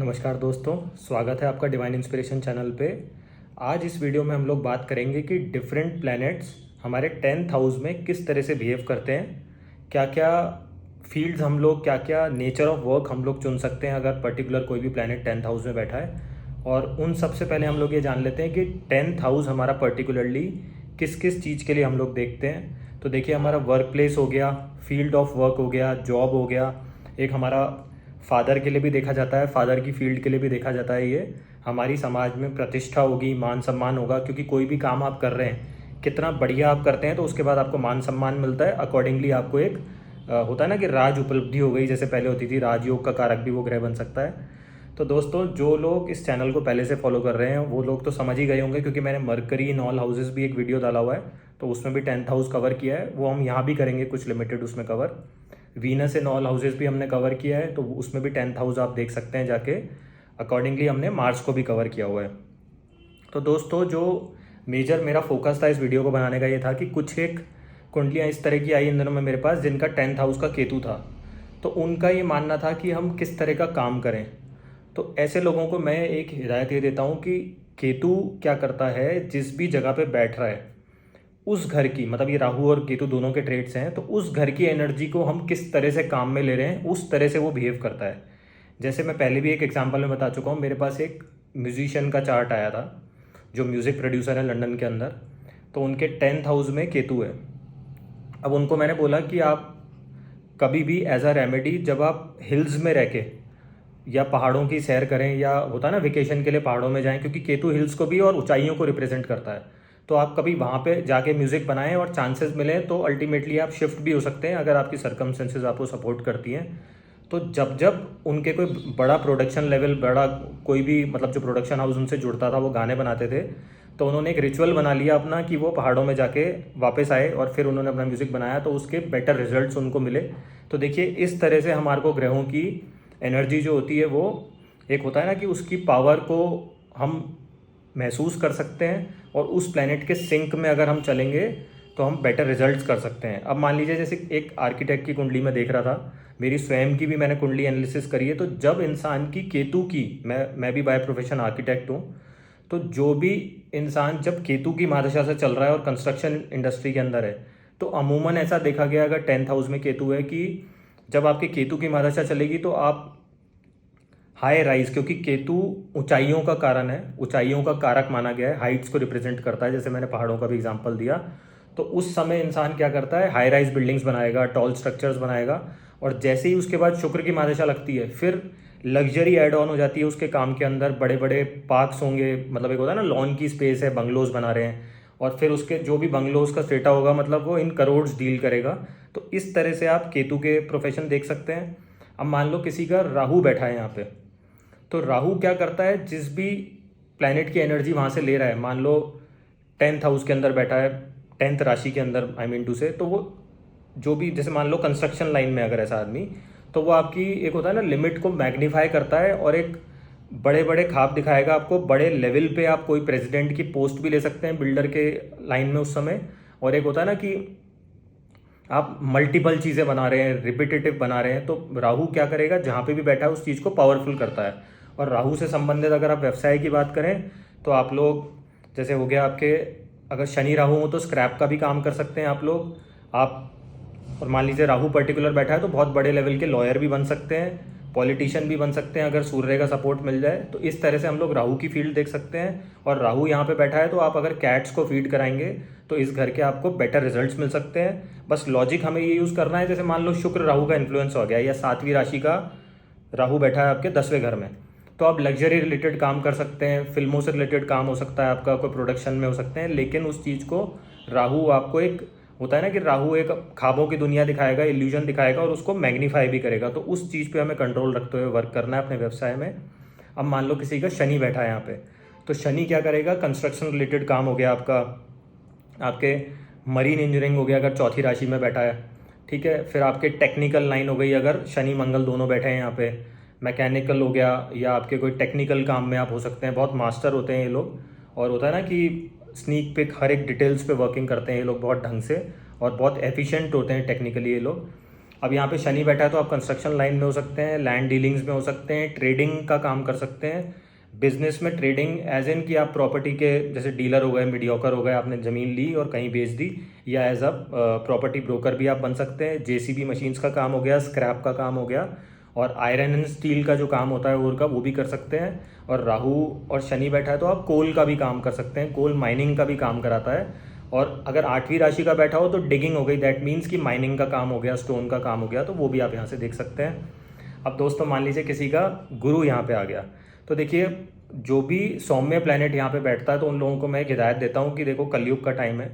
नमस्कार दोस्तों, स्वागत है आपका डिवाइन इंस्पिरेशन चैनल पे। आज इस वीडियो में हम लोग बात करेंगे कि डिफरेंट प्लैनेट्स हमारे 10th हाउस में किस तरह से बिहेव करते हैं, क्या क्या फील्ड्स हम लोग, क्या क्या नेचर ऑफ वर्क हम लोग चुन सकते हैं अगर पर्टिकुलर कोई भी प्लैनेट 10th हाउस में बैठा है। और उन सबसे पहले हम लोग ये जान लेते हैं कि 10th हाउस हमारा पर्टिकुलरली किस किस चीज़ के लिए हम लोग देखते हैं। तो देखिए, हमारा वर्क प्लेस हो गया, फील्ड ऑफ वर्क हो गया, जॉब हो गया, एक हमारा फादर के लिए भी देखा जाता है, फादर की फील्ड के लिए भी देखा जाता है। ये हमारी समाज में प्रतिष्ठा होगी, मान सम्मान होगा, क्योंकि कोई भी काम आप कर रहे हैं, कितना बढ़िया आप करते हैं तो उसके बाद आपको मान सम्मान मिलता है। अकॉर्डिंगली आपको एक होता है ना कि राज उपलब्धि हो गई, जैसे पहले होती थी, राजयोग का कारक भी वो ग्रह बन सकता है। तो दोस्तों, जो लोग इस चैनल को पहले से फॉलो कर रहे हैं वो लोग तो समझ ही गए होंगे, क्योंकि मैंने मरकरी इन ऑल हाउसेस भी एक वीडियो डाला हुआ है, तो उसमें भी 10th हाउस कवर किया है। वो हम यहाँ भी करेंगे कुछ लिमिटेड उसमें cover. Venus in all houses भी हमने कवर किया है, तो उसमें भी 10th हाउस आप देख सकते हैं जाके। अकॉर्डिंगली हमने मार्स को भी कवर किया हुआ है। तो दोस्तों, जो मेजर मेरा फोकस था इस वीडियो को बनाने का ये था कि कुछ एक कुंडलियाँ इस तरह की आई इन दिनों में मेरे पास जिनका 10th हाउस का केतु था, तो उनका ये मानना था कि हम किस तरह का काम करें। तो ऐसे लोगों को मैं एक हिदायत ये देता हूँ कि केतु क्या करता है, जिस भी जगह पे बैठ रहा है उस घर की, मतलब ये राहु और केतु दोनों के ट्रेड्स हैं, तो उस घर की एनर्जी को हम किस तरह से काम में ले रहे हैं उस तरह से वो बिहेव करता है। जैसे मैं पहले भी एक एग्जांपल में बता चुका हूँ, मेरे पास एक म्यूजिशियन का चार्ट आया था जो म्यूज़िक प्रोड्यूसर है लंदन के अंदर, तो उनके 10th हाउस में केतु है। अब उनको मैंने बोला कि आप कभी भी एज अ रेमेडी, जब आप हिल्स में रह के या पहाड़ों की सैर करें, या होता है ना वेकेशन के लिए पहाड़ों में जाएं, क्योंकि केतु हिल्स को भी और ऊंचाइयों को रिप्रेजेंट करता है, तो आप कभी वहाँ पे जाके म्यूज़िक बनाएं और चांसेस मिलें तो अल्टीमेटली आप शिफ्ट भी हो सकते हैं अगर आपकी सर्कमस्टेंसेज आपको सपोर्ट करती हैं। तो जब जब उनके कोई बड़ा प्रोडक्शन लेवल, बड़ा कोई भी, मतलब जो प्रोडक्शन हाउस उनसे जुड़ता था वो गाने बनाते थे, तो उन्होंने एक रिचुअल बना लिया अपना कि वो पहाड़ों में जाके वापस आए और फिर उन्होंने अपना म्यूज़िक बनाया, तो उसके बेटर रिजल्ट्स उनको मिले। तो देखिए, इस तरह से हमारे को ग्रहों की एनर्जी जो होती है वो, एक होता है ना कि उसकी पावर को हम महसूस कर सकते हैं, और उस प्लेनेट के सिंक में अगर हम चलेंगे तो हम बेटर रिजल्ट्स कर सकते हैं। अब मान लीजिए, जैसे एक आर्किटेक्ट की कुंडली में देख रहा था, मेरी स्वयं की भी मैंने कुंडली एनालिसिस करी है, तो जब इंसान की केतु की, मैं भी बाय प्रोफेशन आर्किटेक्ट हूँ, तो जो भी इंसान जब केतु की महादशा से चल रहा है और कंस्ट्रक्शन इंडस्ट्री के अंदर है, तो अमूमन ऐसा देखा गया, अगर 10th हाउस में केतु है, कि जब आपके केतु की महादशा चलेगी तो आप हाई राइज, क्योंकि केतु ऊंचाइयों का कारण है, ऊंचाइयों का कारक माना गया है, हाइट्स को रिप्रेजेंट करता है, जैसे मैंने पहाड़ों का भी एग्जांपल दिया। तो उस समय इंसान क्या करता है, हाई राइज बिल्डिंग्स बनाएगा, टॉल स्ट्रक्चर्स बनाएगा, और जैसे ही उसके बाद शुक्र की महादशा लगती है, फिर लग्जरी एड ऑन हो जाती है उसके काम के अंदर। बड़े बड़े पार्क्स होंगे, मतलब एक होता है ना लॉन की स्पेस है, बंगलोज बना रहे हैं, और फिर उसके जो भी बंगलोज का स्टेटा होगा, मतलब वो इन करोड्स डील करेगा। तो इस तरह से आप केतु के प्रोफेशन देख सकते हैं। अब मान लो किसी का राहु बैठा है यहाँ पे, तो राहु क्या करता है, जिस भी प्लैनेट की एनर्जी वहाँ से ले रहा है, मान लो 10th हाउस के अंदर बैठा है, 10th राशि के अंदर, आई मीन टू से, तो वो जो भी, जैसे मान लो कंस्ट्रक्शन लाइन में अगर ऐसा आदमी, तो वो आपकी एक होता है ना लिमिट को मैग्नीफाई करता है, और एक बड़े बड़े ख्वाब दिखाएगा आपको, बड़े लेवल पे आप कोई प्रेसिडेंट की पोस्ट भी ले सकते हैं बिल्डर के लाइन में उस समय। और एक होता है ना कि आप मल्टीपल चीज़ें बना रहे हैं, रिपीटेटिव बना रहे हैं, तो राहु क्या करेगा, जहाँ पे भी बैठा है उस चीज़ को पावरफुल करता है। और राहु से संबंधित अगर आप व्यवसाय की बात करें, तो आप लोग, जैसे हो गया आपके, अगर शनि राहु हो तो स्क्रैप का भी काम कर सकते हैं आप लोग। आप, और मान लीजिए राहु पर्टिकुलर बैठा है तो बहुत बड़े लेवल के लॉयर भी बन सकते हैं, पॉलिटिशियन भी बन सकते हैं अगर सूर्य का सपोर्ट मिल जाए। तो इस तरह से हम लोग राहु की फील्ड देख सकते हैं। और राहु यहाँ पे बैठा है, तो आप अगर कैट्स को फीड कराएंगे तो इस घर के आपको बेटर रिजल्ट्स मिल सकते हैं। बस लॉजिक हमें ये यूज़ करना है, जैसे मान लो शुक्र राहु का इन्फ्लुएंस हो गया, या 7वीं राशि का राहु बैठा है आपके 10वें घर में, तो आप लग्जरी रिलेटेड काम कर सकते हैं, फिल्मों से रिलेटेड काम हो सकता है आपका, कोई प्रोडक्शन में हो सकते हैं, लेकिन उस चीज़ को राहु आपको, एक होता है ना कि राहु एक ख्वाबों की दुनिया दिखाएगा, इल्यूजन दिखाएगा, और उसको मैग्नीफाई भी करेगा। तो उस चीज़ पे हमें कंट्रोल रखते हुए वर्क करना है अपने व्यवसाय में। अब मान लो किसी का शनि बैठा है यहाँ पे, तो शनि क्या करेगा, कंस्ट्रक्शन रिलेटेड काम हो गया आपका, आपके मरीन इंजीनियरिंग हो गया अगर 4थी राशि में बैठा है, ठीक है। फिर आपके टेक्निकल लाइन हो गई, अगर शनि मंगल दोनों बैठे हैं यहाँ पे, मैकेनिकल हो गया, या आपके कोई टेक्निकल काम में आप हो सकते हैं, बहुत मास्टर होते हैं ये लोग। और होता है ना कि स्नीक पिक, हर एक डिटेल्स पे वर्किंग करते हैं ये लोग बहुत ढंग से, और बहुत एफिशिएंट होते हैं टेक्निकली ये लोग। अब यहाँ पे शनि बैठा है तो आप कंस्ट्रक्शन लाइन में हो सकते हैं, लैंड डीलिंग्स में हो सकते हैं, ट्रेडिंग का काम कर सकते हैं। बिजनेस में ट्रेडिंग एज इन कि आप प्रॉपर्टी के जैसे डीलर हो गए, मीडियोकर हो गए, आपने ज़मीन ली और कहीं बेच दी, या एज अ प्रॉपर्टी ब्रोकर भी आप बन सकते हैं। जेसीबी मशीन्स का काम हो गया, स्क्रैप का काम हो गया, और आयरन एंड स्टील का जो काम होता है और का वो भी कर सकते हैं। और राहु और शनि बैठा है तो आप कोल का भी काम कर सकते हैं, कोल माइनिंग का भी काम कराता है। और अगर 8वीं राशि का बैठा हो तो डिगिंग हो गई, दैट मीन्स कि माइनिंग का काम हो गया, स्टोन का काम हो गया, तो वो भी आप यहाँ से देख सकते हैं। अब दोस्तों मान लीजिए किसी का गुरु यहाँ पे आ गया, तो देखिए जो भी सौम्य प्लैनेट यहाँ पे बैठता है तो उन लोगों को मैं एक हिदायत देता हूँ कि देखो कलयुग का टाइम है,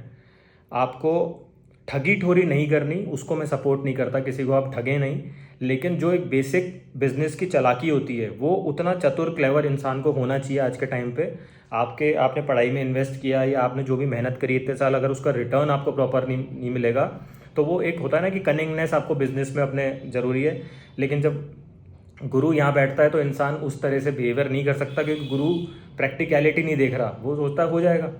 आपको ठगी ठोरी नहीं करनी, उसको मैं सपोर्ट नहीं करता, किसी को आप ठगे नहीं, लेकिन जो एक बेसिक बिजनेस की चालाकी होती है वो उतना चतुर क्लेवर इंसान को होना चाहिए आज के टाइम पे। आपने पढ़ाई में इन्वेस्ट किया या आपने जो भी मेहनत करी इतने साल, अगर उसका रिटर्न आपको प्रॉपर नहीं मिलेगा तो वो एक होता है ना कि कनिंगनेस आपको बिजनेस में अपने ज़रूरी है। लेकिन जब गुरु यहाँ बैठता है तो इंसान उस तरह से बिहेवियर नहीं कर सकता, क्योंकि गुरु प्रैक्टिकलिटी नहीं देख रहा, वो सोचता हो जाएगा।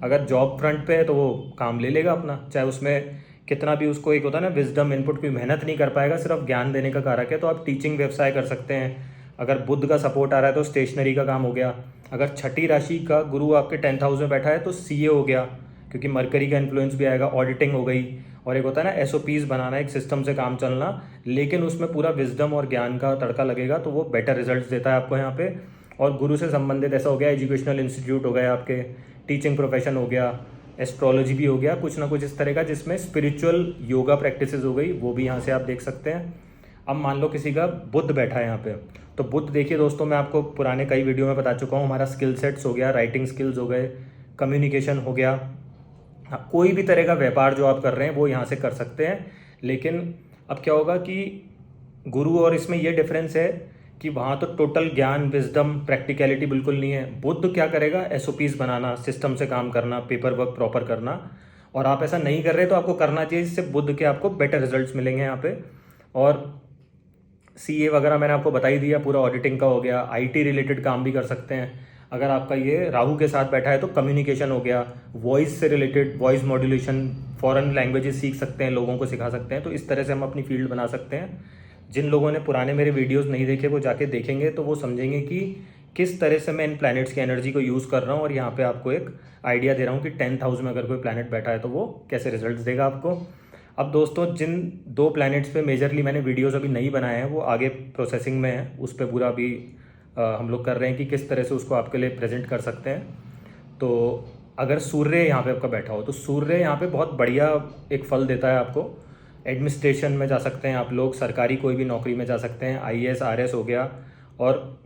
अगर जॉब फ्रंट पे है तो वो काम ले लेगा अपना, चाहे उसमें कितना भी उसको एक होता है ना विजडम इनपुट, कोई मेहनत नहीं कर पाएगा, सिर्फ ज्ञान देने का कारक है। तो आप टीचिंग व्यवसाय कर सकते हैं। अगर बुध का सपोर्ट आ रहा है तो स्टेशनरी का काम हो गया। अगर छठी राशि का गुरु आपके 10th हाउस में बैठा है तो सीए हो गया, क्योंकि मरकरी का इन्फ्लुएंस भी आएगा, ऑडिटिंग हो गई। और एक होता है ना एसओपीज बनाना, एक सिस्टम से काम चलना, लेकिन उसमें पूरा विजडम और ज्ञान का तड़का लगेगा, तो वो बेटर रिजल्ट्स देता है आपको यहाँ पे। और गुरु से संबंधित ऐसा हो गया एजुकेशनल इंस्टीट्यूट हो गए आपके, टीचिंग प्रोफेशन हो गया, एस्ट्रोलॉजी भी हो गया, कुछ ना कुछ इस तरह का जिसमें स्पिरिचुअल योगा प्रैक्टिसेस हो गई, वो भी यहाँ से आप देख सकते हैं। अब मान लो किसी का बुध बैठा है यहाँ पे, तो बुध देखिए दोस्तों, मैं आपको पुराने कई वीडियो में बता चुका हूँ, हमारा स्किल सेट्स हो गया, राइटिंग स्किल्स हो गए, कम्युनिकेशन हो गया। हाँ, कोई भी तरह का व्यापार जो आप कर रहे हैं वो यहाँ से कर सकते हैं। लेकिन अब क्या होगा कि गुरु और इसमें ये डिफरेंस है कि वहाँ तो टोटल ज्ञान, विजडम, प्रैक्टिकलिटी बिल्कुल नहीं है। बुद्ध क्या करेगा, एसओपीज बनाना, सिस्टम से काम करना, पेपर वर्क प्रॉपर करना। और आप ऐसा नहीं कर रहे तो आपको करना चाहिए, जिससे बुद्ध के आपको बेटर रिजल्ट्स मिलेंगे यहाँ पे। और सीए वगैरह मैंने आपको बता ही दिया, पूरा ऑडिटिंग का हो गया। आईटी रिलेटेड काम भी कर सकते हैं। अगर आपका ये राहु के साथ बैठा है तो कम्युनिकेशन हो गया, वॉइस से related, voice modulation, foreign languages सीख सकते हैं, लोगों को सिखा सकते हैं। तो इस तरह से हम अपनी फील्ड बना सकते हैं। जिन लोगों ने पुराने मेरे वीडियोस नहीं देखे वो जाके देखेंगे तो वो समझेंगे कि किस तरह से मैं इन प्लैनेट्स की एनर्जी को यूज़ कर रहा हूँ। और यहाँ पे आपको एक आइडिया दे रहा हूँ कि 10th हाउस में अगर कोई प्लैनेट बैठा है तो वो कैसे रिजल्ट्स देगा आपको। अब दोस्तों, जिन 2 प्लैनेट्स पे मेजरली मैंने वीडियोस अभी नहीं बनाए हैं वो आगे प्रोसेसिंग में है, उस पर पूरा अभी हम लोग कर रहे हैं कि किस तरह से उसको आपके लिए प्रेजेंट कर सकते हैं। तो अगर सूर्य यहाँ पे आपका बैठा हो तो सूर्य यहाँ पे बहुत बढ़िया एक फल देता है आपको। एडमिनिस्ट्रेशन में जा सकते हैं आप लोग, सरकारी कोई भी नौकरी में जा सकते हैं, आईएएस आरएस हो गया। और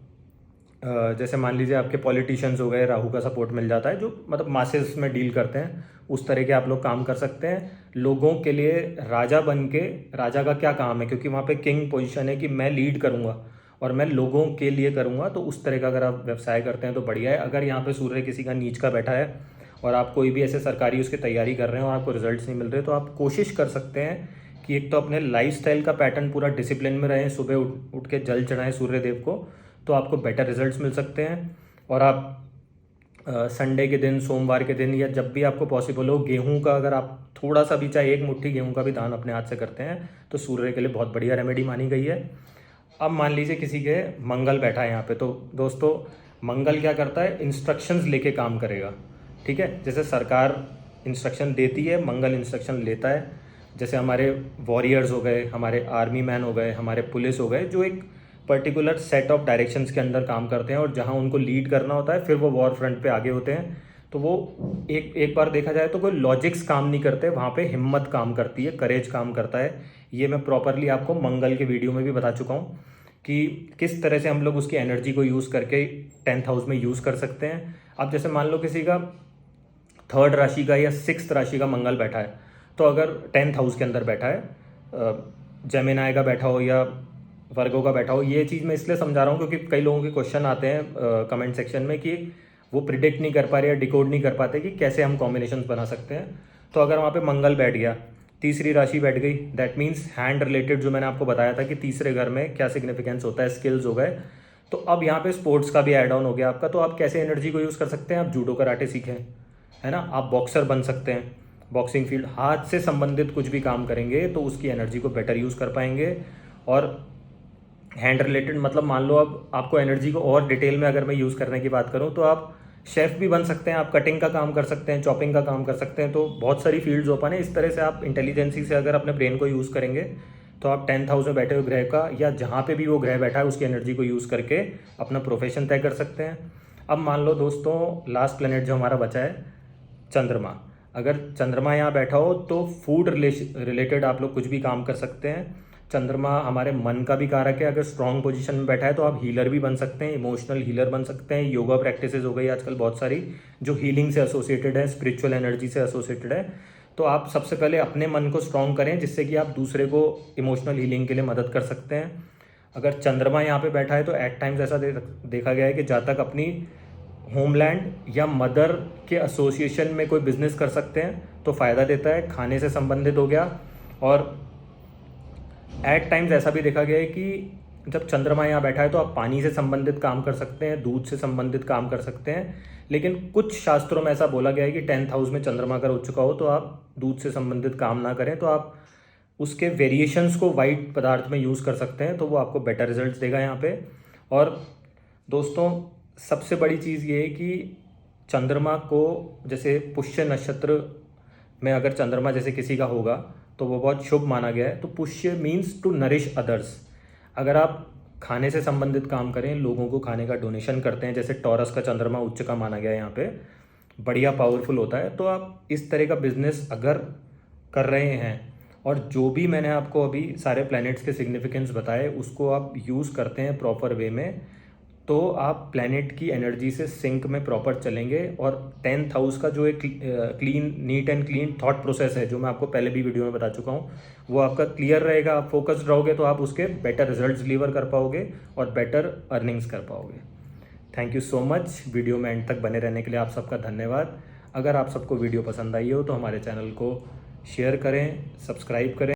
जैसे मान लीजिए आपके पॉलिटिशियंस हो गए, राहु का सपोर्ट मिल जाता है, जो मतलब मासेस में डील करते हैं, उस तरह के आप लोग काम कर सकते हैं। लोगों के लिए राजा बन के, राजा का क्या काम है, क्योंकि वहाँ पे किंग पोजीशन है कि मैं लीड करूँगा और मैं लोगों के लिए करूँगा, तो उस तरह का अगर आप व्यवसाय करते हैं तो बढ़िया है। अगर यहाँ पे सूर्य किसी का नीच का बैठा है और आप कोई भी ऐसे सरकारी उसकी तैयारी कर रहे हैं और आपको रिजल्ट्स नहीं मिल रहे, तो आप कोशिश कर सकते हैं कि एक तो अपने लाइफस्टाइल का पैटर्न पूरा डिसिप्लिन में रहें, सुबह उठ के जल चढ़ाएं सूर्य देव को, तो आपको बेटर रिजल्ट्स मिल सकते हैं। और आप संडे के दिन, सोमवार के दिन, या जब भी आपको पॉसिबल हो, गेहूं का अगर आप थोड़ा सा भी, चाहे 1 मुट्ठी गेहूं का भी दान अपने हाथ से करते हैं तो सूर्य के लिए बहुत बढ़िया रेमेडी मानी गई है। अब मान लीजिए किसी के मंगल बैठा है यहाँ पे, तो दोस्तों मंगल क्या करता है, इंस्ट्रक्शंस लेके काम करेगा। ठीक है, जैसे सरकार इंस्ट्रक्शन देती है, मंगल इंस्ट्रक्शन लेता है। जैसे हमारे वॉरियर्स हो गए, हमारे आर्मी मैन हो गए, हमारे पुलिस हो गए, जो एक पर्टिकुलर सेट ऑफ डायरेक्शंस के अंदर काम करते हैं और जहां उनको लीड करना होता है, फिर वो वॉर फ्रंट पे आगे होते हैं। तो वो एक बार देखा जाए तो कोई लॉजिक्स काम नहीं करते, वहाँ पे हिम्मत काम करती है, करेज काम करता है। ये मैं प्रॉपरली आपको मंगल के वीडियो में भी बता चुका हूँ कि किस तरह से हम लोग उसकी एनर्जी को यूज़ करके 10th हाउस में यूज़ कर सकते हैं। अब जैसे मान लो किसी का 3rd राशि का या 6th राशि का मंगल बैठा है, तो अगर 10th हाउस के अंदर बैठा है, जेमिनाई का बैठा हो या वर्गो का बैठा हो, ये चीज़ मैं इसलिए समझा रहा हूँ क्योंकि कई लोगों के क्वेश्चन आते हैं कमेंट सेक्शन में कि वो प्रिडिक्ट नहीं कर पा रहे या डिकोड नहीं कर पाते कि कैसे हम कॉम्बिनेशंस बना सकते हैं। तो अगर वहाँ पे मंगल बैठ गया, तीसरी राशि बैठ गई, दैट मीन्स हैंड रिलेटेड, जो मैंने आपको बताया था कि तीसरे घर में क्या सिग्निफिकेंस होता है, स्किल्स हो गए। तो अब यहाँ पे स्पोर्ट्स का भी ऐड ऑन हो गया आपका। तो आप कैसे एनर्जी को यूज़ कर सकते हैं, आप जूडो कराटे सीखें, है ना, आप बॉक्सर बन सकते हैं, बॉक्सिंग फील्ड, हाथ से संबंधित कुछ भी काम करेंगे तो उसकी एनर्जी को बेटर यूज़ कर पाएंगे। और हैंड रिलेटेड मतलब मान लो अब आपको एनर्जी को और डिटेल में अगर मैं यूज़ करने की बात करूँ तो आप शेफ़ भी बन सकते हैं, आप कटिंग का काम कर सकते हैं, चॉपिंग का काम कर सकते हैं। तो बहुत सारी फील्ड्स ओपन है। इस तरह से आप इंटेलिजेंसी से अगर अपने ब्रेन को यूज़ करेंगे तो आप 10th हाउस में बैठे हुए ग्रह का या जहाँ पे भी वो ग्रह बैठा है उसकी एनर्जी को यूज़ करके अपना प्रोफेशन तय कर सकते हैं। अब मान लो दोस्तों लास्ट प्लेनेट जो हमारा बचा है चंद्रमा, अगर चंद्रमा यहाँ बैठा हो तो फूड रिलेटेड आप लोग कुछ भी काम कर सकते हैं। चंद्रमा हमारे मन का भी कारक है, अगर स्ट्रॉन्ग पोजीशन में बैठा है तो आप हीलर भी बन सकते हैं, इमोशनल हीलर बन सकते हैं। योगा प्रैक्टिसेस हो गई आजकल बहुत सारी जो हीलिंग से एसोसिएटेड है, स्पिरिचुअल एनर्जी से एसोसिएटेड है। तो आप सबसे पहले अपने मन को स्ट्रॉन्ग करें जिससे कि आप दूसरे को इमोशनल हीलिंग के लिए मदद कर सकते हैं। अगर चंद्रमा यहाँ पे बैठा है तो एट टाइम्स ऐसा देखा गया है कि जहाँ तक अपनी होमलैंड या मदर के एसोसिएशन में कोई बिजनेस कर सकते हैं तो फ़ायदा देता है। खाने से संबंधित हो गया। और एट टाइम्स ऐसा भी देखा गया है कि जब चंद्रमा यहाँ बैठा है तो आप पानी से संबंधित काम कर सकते हैं, दूध से संबंधित काम कर सकते हैं। लेकिन कुछ शास्त्रों में ऐसा बोला गया है कि 10th हाउस में चंद्रमा अगर हो चुका हो तो आप दूध से संबंधित काम ना करें, तो आप उसके वेरिएशंस को वाइट पदार्थ में यूज़ कर सकते हैं, तो वो आपको बेटर रिजल्ट्स देगा यहाँ पे। और दोस्तों सबसे बड़ी चीज़ ये है कि चंद्रमा को जैसे पुष्य नक्षत्र में अगर चंद्रमा जैसे किसी का होगा तो वो बहुत शुभ माना गया है। तो पुष्य मीन्स टू नरिश अदर्स। अगर आप खाने से संबंधित काम करें, लोगों को खाने का डोनेशन करते हैं, जैसे टॉरस का चंद्रमा उच्च का माना गया है यहाँ पे, बढ़िया पावरफुल होता है। तो आप इस तरह का बिजनेस अगर कर रहे हैं और जो भी मैंने आपको अभी सारे प्लैनेट्स के सिग्निफिकेंस बताए उसको आप यूज़ करते हैं प्रॉपर वे में, तो आप प्लैनेट की एनर्जी से सिंक में प्रॉपर चलेंगे। और 10th हाउस का जो एक clean neat and clean thought process है जो मैं आपको पहले भी वीडियो में बता चुका हूँ, वो आपका क्लियर रहेगा। आप फोकस्ड रहोगे तो आप उसके बेटर रिजल्ट्स डिलीवर कर पाओगे और बेटर अर्निंग्स कर पाओगे। Thank you so much. Video में एंड तक बने रहने के लिए आप सबका धन्यवाद। अगर आप सबको वीडियो पसंद आई हो तो हमारे चैनल को शेयर करें, सब्सक्राइब करें।